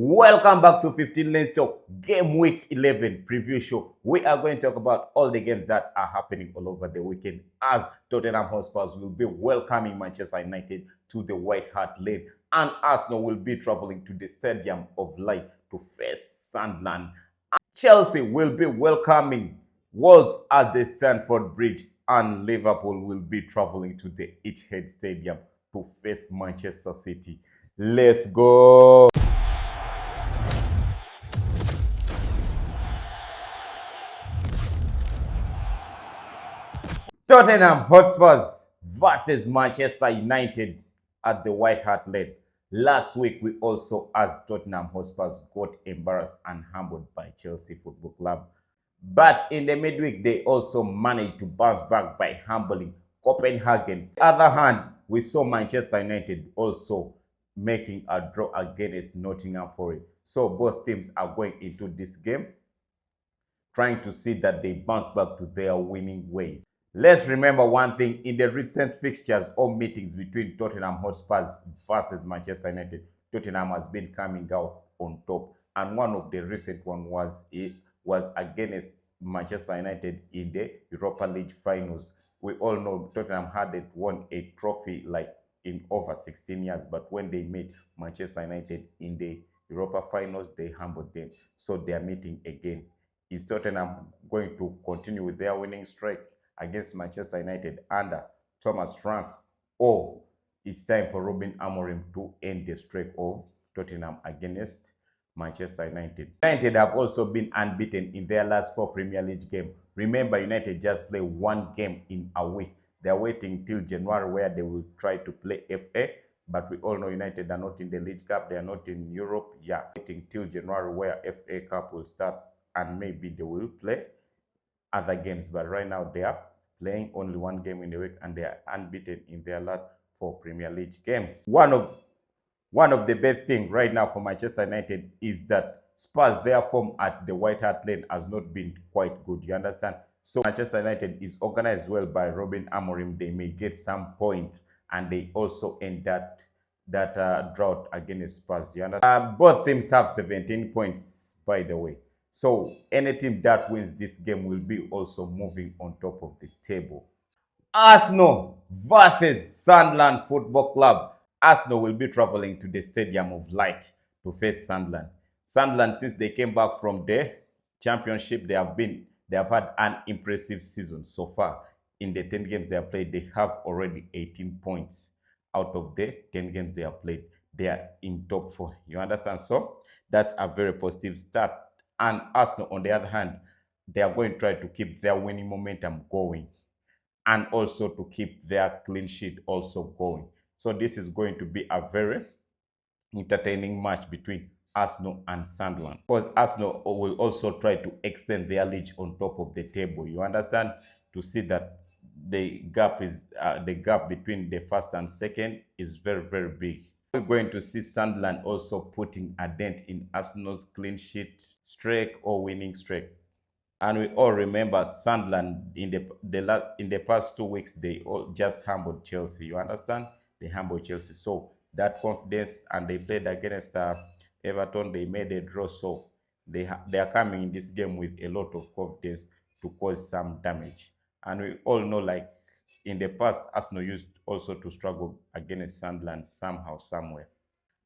Welcome back to 15 Lanes Talk Game Week 11 preview show. We are going to talk about all the games that are happening all over the weekend as Tottenham Hotspurs will be welcoming Manchester United to the White Hart Lane and Arsenal will be traveling to the Stadium of Light to face Sunderland. Chelsea will be welcoming Wolves at the Stamford Bridge and Liverpool will be traveling to the Etihad Stadium to face Manchester City. Let's go! Tottenham Hotspurs versus Manchester United at the White Hart Lane. Last week, we also, as Tottenham Hotspurs, got embarrassed and humbled by Chelsea Football Club. But in the midweek, they also managed to bounce back by humbling Copenhagen. On the other hand, we saw Manchester United also making a draw against Nottingham Forest. So both teams are going into this game trying to see that they bounce back to their winning ways. Let's remember one thing, in the recent fixtures or meetings between Tottenham Hotspurs versus Manchester United, Tottenham has been coming out on top. And one of the recent one was against Manchester United in the Europa League finals. We all know Tottenham hadn't won a trophy like in over 16 years, but when they met Manchester United in the Europa finals, they humbled them. So they are meeting again. Is Tottenham going to continue with their winning streak against Manchester United under Thomas Frank, or it's time for Ruben Amorim to end the streak of Tottenham against Manchester United? United have also been unbeaten in their last 4 Premier League games. Remember, United just play one game in a week. They're waiting till January where they will try to play FA, but we all know United are not in the League Cup, they are not in Europe. Yeah, waiting till January where FA Cup will start and maybe they will play other games, but right now they are playing only one game in the week and they are unbeaten in their last 4 Premier League games. One of the best things right now for Manchester United is that Spurs, their form at the White Hart Lane has not been quite good, you understand? So Manchester United is organized well by Ruben Amorim. They may get some points and they also end that drought against Spurs, you understand? Both teams have 17 points, by the way. So any team that wins this game will be also moving on top of the table. Arsenal versus Sunderland Football Club. Arsenal will be traveling to the Stadium of Light to face Sunderland. Sunderland, since they came back from the championship, they have had an impressive season so far. In the 10 games they have played, they have already 18 points. Out of the 10 games they have played, they are in top 4. You understand? So that's a very positive start. And Arsenal, on the other hand, they are going to try to keep their winning momentum going and also to keep their clean sheet also going. So this is going to be a very entertaining match between Arsenal and Sunderland, because Arsenal will also try to extend their lead on top of the table. You understand? To see that the gap between the first and second is very, very big. We're going to see Sunderland also putting a dent in Arsenal's clean sheet streak or winning streak. And we all remember Sunderland in the past 2 weeks, they all just humbled Chelsea. You understand? They humbled Chelsea. So that confidence, and they played against Everton, they made a draw. So they are coming in this game with a lot of confidence to cause some damage. And we all know, like, in the past, Arsenal used also to struggle against Sunderland somehow, somewhere.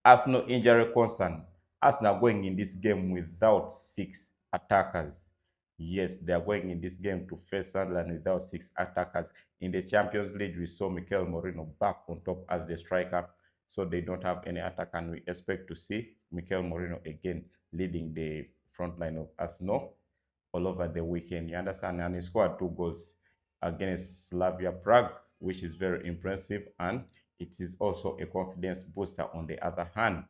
Arsenal injury concern. Arsenal going in this game without 6 attackers. Yes, they are going in this game to face Sunderland without 6 attackers. In the Champions League, we saw Mikel Merino back on top as the striker. So they don't have any attack, and we expect to see Mikel Merino again leading the front line of Arsenal all over the weekend. You understand? And he scored 2 goals against Slavia Prague, which is very impressive, and it is also a confidence booster on the other hand.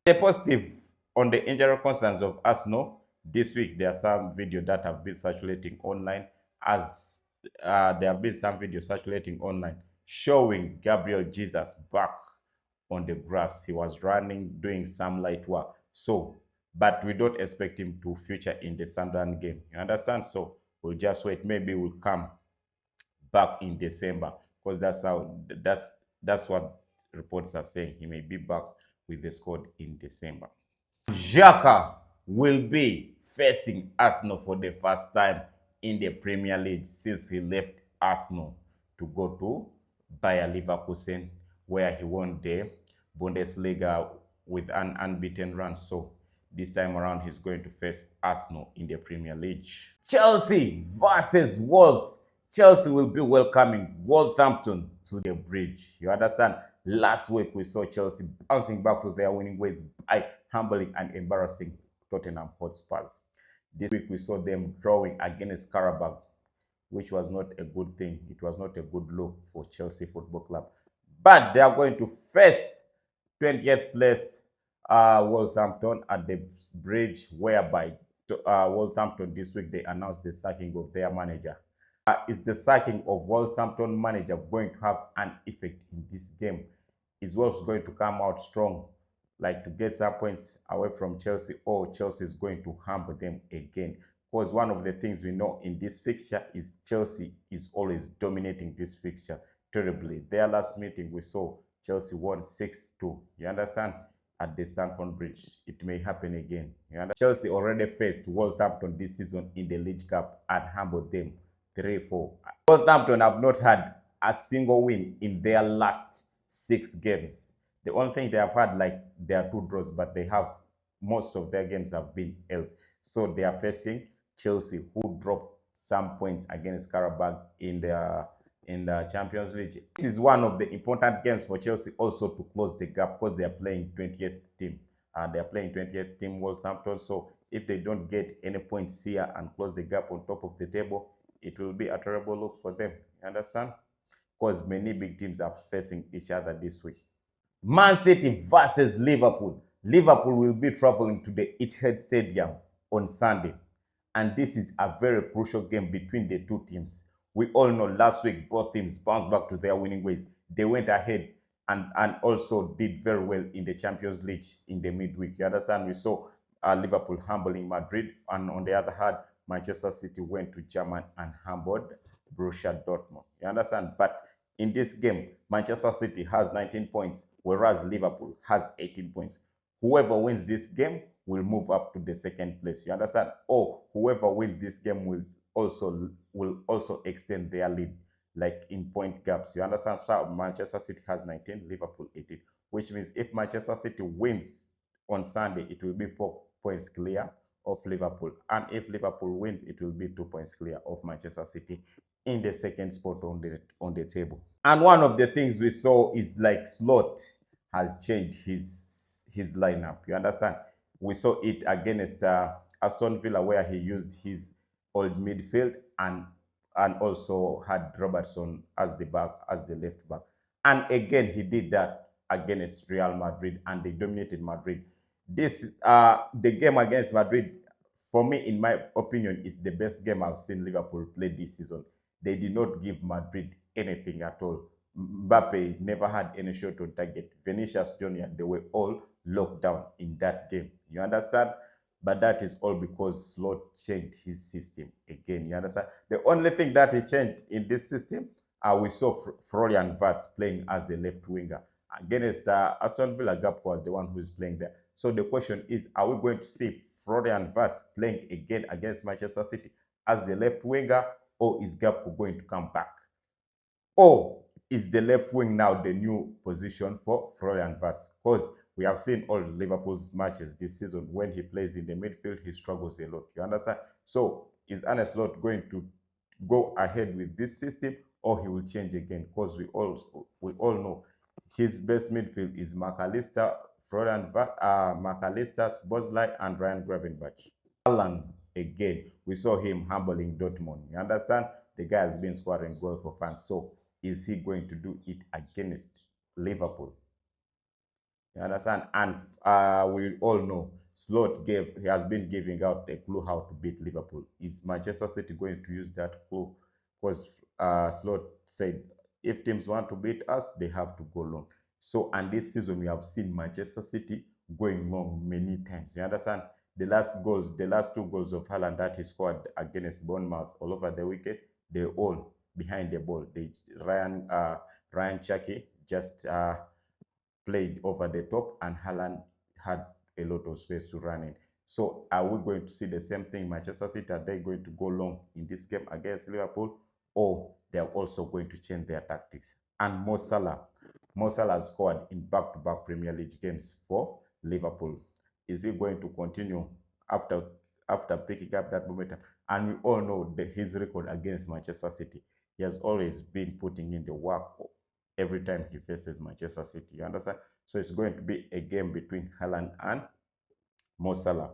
The positive on the injury concerns of Arsenal, this week there are some videos that have been circulating online, as there have been some videos circulating online showing Gabriel Jesus back on the grass. He was running, doing some light work. So, but we don't expect him to feature in the Sunderland game. You understand? So we'll just wait. Maybe we'll come back in December, because that's what reports are saying. He may be back with the squad in December. Xhaka will be facing Arsenal for the first time in the Premier League since he left Arsenal to go to Bayer Leverkusen, where he won the Bundesliga with an unbeaten run. So this time around, he's going to face Arsenal in the Premier League. Chelsea versus Wolves. Chelsea will be welcoming Wolverhampton to the bridge. You understand? Last week, we saw Chelsea bouncing back to their winning ways by humbling and embarrassing Tottenham Hotspurs. This week, we saw them drawing against Karabakh, which was not a good thing. It was not a good look for Chelsea Football Club. But they are going to face 20th place Wolverhampton at the bridge, whereby Wolverhampton this week they announced the sacking of their manager. Is the sacking of Wolverhampton manager going to have an effect in this game? Is Wolves going to come out strong, like to get some points away from Chelsea, or Chelsea is going to humble them again? Because one of the things we know in this fixture is Chelsea is always dominating this fixture terribly. Their last meeting we saw Chelsea won 6-2. You understand? At the Stamford Bridge. It may happen again. You understand? Chelsea already faced Wolverhampton this season in the League Cup and humbled them 3-4. Wolverhampton have not had a single win in their last 6 games. The only thing they have had, like, their 2 draws, but they have most of their games have been else. So they are facing Chelsea, who dropped some points against Karabakh in the Champions League. This is one of the important games for Chelsea also to close the gap, because they are playing 20th team. They are playing 20th team Wolverhampton. So if they don't get any points here and close the gap on top of the table, it will be a terrible look for them. You understand? Because many big teams are facing each other this week. Man City versus Liverpool. Liverpool will be traveling to the Etihad Stadium on Sunday. And this is a very crucial game between the two teams. We all know last week both teams bounced back to their winning ways. They went ahead and also did very well in the Champions League in the midweek. You understand? We saw Liverpool humbling Madrid, and on the other hand, Manchester City went to Germany and humbled Borussia Dortmund. You understand? But in this game, Manchester City has 19 points, whereas Liverpool has 18 points. Whoever wins this game will move up to the second place. You understand? Or whoever wins this game will also extend their lead, like in point gaps. You understand? So Manchester City has 19, Liverpool 18, which means if Manchester City wins on Sunday, it will be 4 points clear of Liverpool. And if Liverpool wins, it will be 2 points clear of Manchester City in the second spot on the table. And one of the things we saw is, like, Slot has changed his lineup. You understand? We saw it against Aston Villa, where he used his old midfield and also had Robertson as the left back. And again, he did that against Real Madrid, and they dominated Madrid. The game against Madrid, for me, in my opinion, is the best game I've seen Liverpool play this season. They did not give Madrid anything at all. Mbappe never had any shot on target. Vinicius Jr., they were all locked down in that game. You understand? But that is all because Slot changed his system again. You understand? The only thing that he changed in this system, we saw Florian Wirtz playing as a left winger. Against Aston Villa, Gakpo was the one who is playing there. So the question is, are we going to see Florian Wirtz playing again against Manchester City as the left winger, or is Gakpo going to come back? Or is the left wing now the new position for Florian Wirtz? Because we have seen all Liverpool's matches this season. When he plays in the midfield, he struggles a lot. You understand? So is Arne Slot going to go ahead with this system, or he will change again? Because we all know his best midfield is McAllister, Florian Wirtz, McAllister, Bosley, and Ryan Gravenberch. Haaland again. We saw him humbling Dortmund. You understand? The guy has been scoring goals for fans. So is he going to do it against Liverpool? You understand? And we all know Slot has been giving out a clue how to beat Liverpool. Is Manchester City going to use that clue? Because Slot said, if teams want to beat us, they have to go long. So, and this season we have seen Manchester City going long many times. You understand? The last 2 goals of Haaland that he scored against Bournemouth all over the wicket, they're all behind the ball. Ryan Chucky just played over the top, and Haaland had a lot of space to run in. So are we going to see the same thing? Manchester City, are they going to go long in this game against Liverpool, or they're also going to change their tactics? And Mo Salah scored in back-to-back Premier League games for Liverpool. Is he going to continue after picking up that momentum? And we all know his record against Manchester City. He has always been putting in the work every time he faces Manchester City. You understand? So it's going to be a game between Haaland and Mo Salah.